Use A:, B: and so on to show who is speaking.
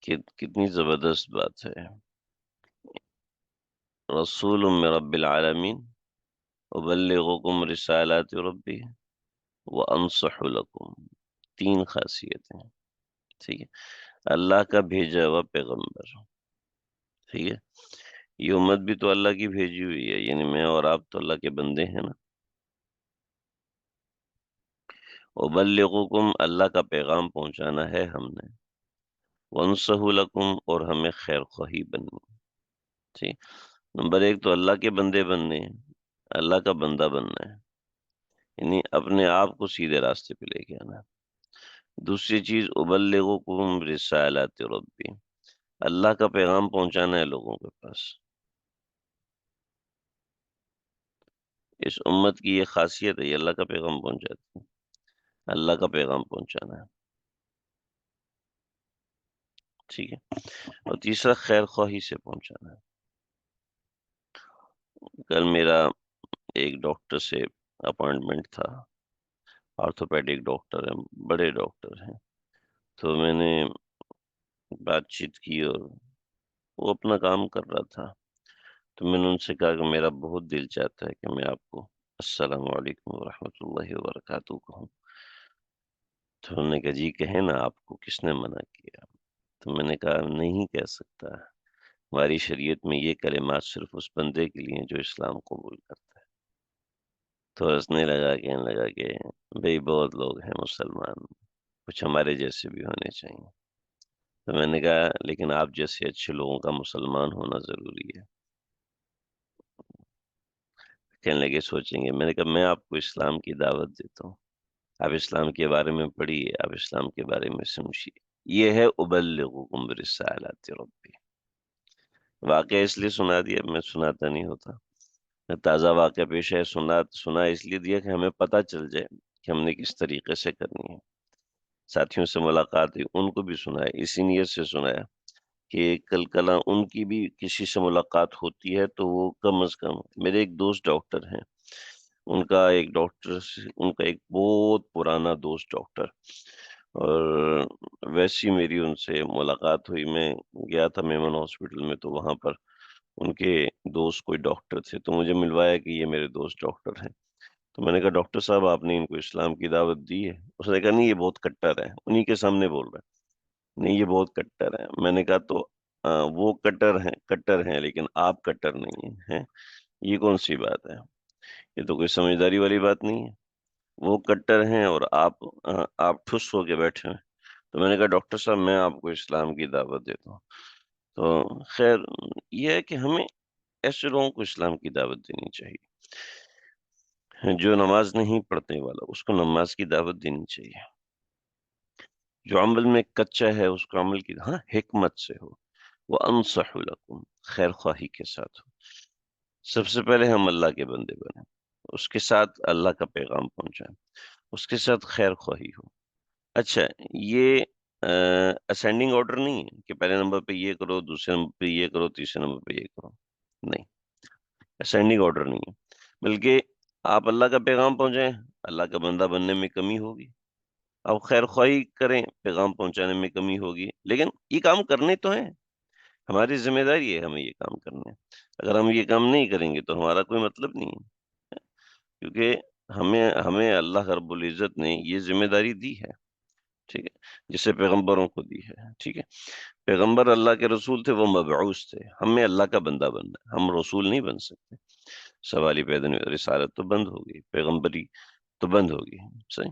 A: کتنی زبردست بات ہے. رسول من رب العالمین ابلغکم رسالات ربی وانصح لکم. تین خاصیتیں. ٹھیک ہے. اللہ کا بھیجا ہوا پیغمبر. ٹھیک ہے. یہ امت بھی تو اللہ کی بھیجی ہوئی ہے، یعنی میں اور آپ تو اللہ کے بندے ہیں نا. ابلغکم، اللہ کا پیغام پہنچانا ہے ہم نے. وانصح لکم، اور ہمیں خیر خواہی بننی. ٹھیک. نمبر ایک تو اللہ کے بندے بننے ہیں، اللہ کا بندہ بننا ہے، یعنی اپنے آپ کو سیدھے راستے پہ لے کے آنا. دوسری چیز ابلغکم رسالات ربی، اللہ کا پیغام پہنچانا ہے لوگوں کے پاس. اس امت کی یہ خاصیت ہے، یہ اللہ کا پیغام پہنچاتی ہے. اللہ کا پیغام پہنچانا ہے. ٹھیک ہے. اور تیسرا خیر خواہی سے پہنچانا ہے. کل میرا ایک ڈاکٹر سے اپوائنٹمنٹ تھا، آرتھوپیڈک ڈاکٹر ہیں، بڑے ڈاکٹر ہیں. تو میں نے بات چیت کی اور وہ اپنا کام کر رہا تھا. تو میں نے ان سے کہا کہ میرا بہت دل چاہتا ہے کہ میں آپ کو السلام علیکم ورحمۃ اللہ وبرکاتہ کہوں. تو انہوں نے کہا جی کہیں نا، آپ کو کس نے منع کیا؟ تو میں نے کہا نہیں کہہ سکتا، ہماری شریعت میں یہ کلمات صرف اس بندے کے لیے ہیں جو اسلام قبول کرتا ہے. تو ہنسنے لگا، کہنے لگا کہ بھئی بہت لوگ ہیں مسلمان، کچھ ہمارے جیسے بھی ہونے چاہیے. تو میں نے کہا لیکن آپ جیسے اچھے لوگوں کا مسلمان ہونا ضروری ہے. کہنے لگے سوچیں گے. میں نے کہا میں آپ کو اسلام کی دعوت دیتا ہوں، آپ اسلام کے بارے میں پڑھیے، آپ اسلام کے بارے میں سمجھیے. یہ ہے ابلغکم رسالات ربی. واقعہ اس لیے سنا دیا، میں سناتا نہیں ہوتا. تازہ واقعہ پیش ہے، سنا اس لیے دیا کہ ہمیں پتہ چل جائے کہ ہم نے کس طریقے سے کرنی ہے. ساتھیوں سے ملاقات ہوئی، ان کو بھی سنایا، اسی نیت سے سنایا کہ کل کلا ان کی بھی کسی سے ملاقات ہوتی ہے تو وہ کم از کم. میرے ایک دوست ڈاکٹر ہیں، ان کا ایک بہت پرانا دوست ڈاکٹر، اور ویسی میری ان سے ملاقات ہوئی. میں گیا تھا میمن ہاسپٹل میں، تو وہاں پر ان کے دوست کوئی ڈاکٹر تھے، تو مجھے ملوایا کہ یہ میرے دوست ڈاکٹر ہیں. تو میں نے کہا ڈاکٹر صاحب آپ نے ان کو اسلام کی دعوت دی ہے؟ اس نے کہا نہیں یہ بہت کٹر ہے. انہی کے سامنے بول رہا ہے، نہیں یہ بہت کٹر ہے. میں نے کہا تو وہ کٹر ہیں لیکن آپ کٹر نہیں ہیں. یہ کون سی بات ہے؟ یہ تو کوئی سمجھداری والی بات نہیں ہے. وہ کٹر ہیں اور آپ ٹھس ہو کے بیٹھے ہیں. تو میں نے کہا ڈاکٹر صاحب میں آپ کو اسلام کی دعوت دیتا ہوں. تو خیر یہ ہے کہ ہمیں ایسے لوگوں کو اسلام کی دعوت دینی چاہیے. جو نماز نہیں پڑھنے والا اس کو نماز کی دعوت دینی چاہیے. جو عمل میں کچا ہے اس کو عمل کی حکمت سے ہو. وہ انصح لکم، خیر خواہی کے ساتھ ہو. سب سے پہلے ہم اللہ کے بندے بنیں، اس کے ساتھ اللہ کا پیغام پہنچائیں، اس کے ساتھ خیر خواہی ہو. اچھا، یہ اسینڈنگ آرڈر نہیں ہے کہ پہلے نمبر پہ یہ کرو، دوسرے نمبر پہ یہ کرو، تیسرے نمبر پہ یہ کرو. نہیں، اسینڈنگ آرڈر نہیں ہے. بلکہ آپ اللہ کا پیغام پہنچائیں، اللہ کا بندہ بننے میں کمی ہوگی. آپ خیر خواہی کریں، پیغام پہنچانے میں کمی ہوگی. لیکن یہ کام کرنے تو ہیں، ہماری ذمہ داری ہے ہمیں یہ کام کرنے. اگر ہم یہ کام نہیں کریں گے تو ہمارا کوئی مطلب نہیں ہے، کیونکہ ہمیں اللہ رب العزت نے یہ ذمہ داری دی ہے. ٹھیک ہے، جسے پیغمبروں کو دی ہے. ٹھیک ہے. پیغمبر اللہ کے رسول تھے، وہ مبعوث تھے. ہمیں اللہ کا بندہ بننا ہے، ہم رسول نہیں بن سکتے. سوال ہی پیدا نہیں، رسالت تو بند ہوگی، پیغمبری تو بند ہوگی. صحیح.